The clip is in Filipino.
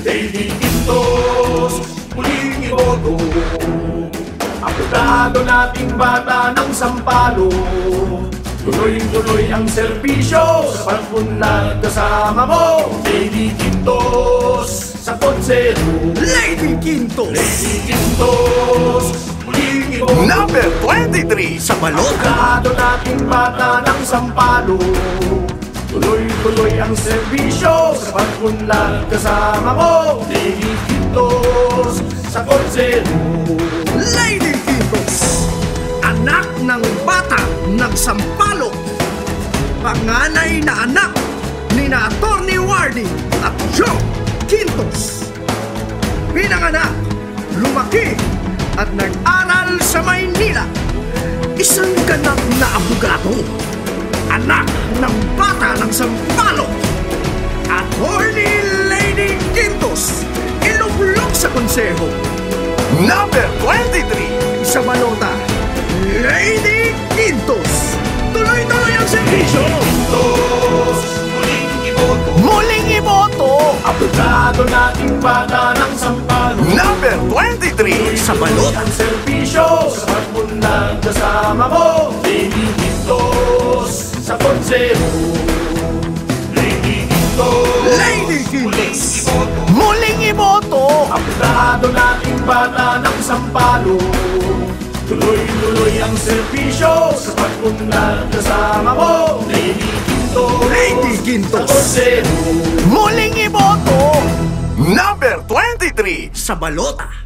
Lady Quintos, muling iboto. Aplikado nating bata ng Sampalo. Tuloy-tuloy ang serbisyo sa pag-unlad kasama mo. Lady Quintos sa konsero. Lady Quintos! Lady Quintos, muling iboto. Number 23 sa balota. Aplikado nating bata ng Sampalo. Tuloy-tuloy ang serbisyo sa pag-unlad kasama mo. Lady Quintos sa konsero. Lady Quintos, anak ng bata ng Sampalo, panganay na anak ni na Atty. Wardy at Joe Quintos. Pinanganak, lumaki at nag-aral sa Maynila. Isang ganap na abogado, anak ng bata ng Sampalo, Atty. Lady Quintos, ilublog sa konseho. Number 23 sa balota, Lady Quintos, tuloy-tuloy ang serbisyo. Quintos, muling iboto. Muling iboto. Aplikado nating bata ng Sampalo. Number 23 sa balota. Ang serbisyo sa pag-unlad kasama mo. Lady Quintos sa konsero. Lady Quintos, Lady Quintos, muling iboto. aplikado nating bata ng Sampalo. Tuloy-tuloy ang serbisyo sa pag-unlad kasama mo. Lady Quintos, Lady Quintos, sa konsero. muling iboto. Number 23 sa balota.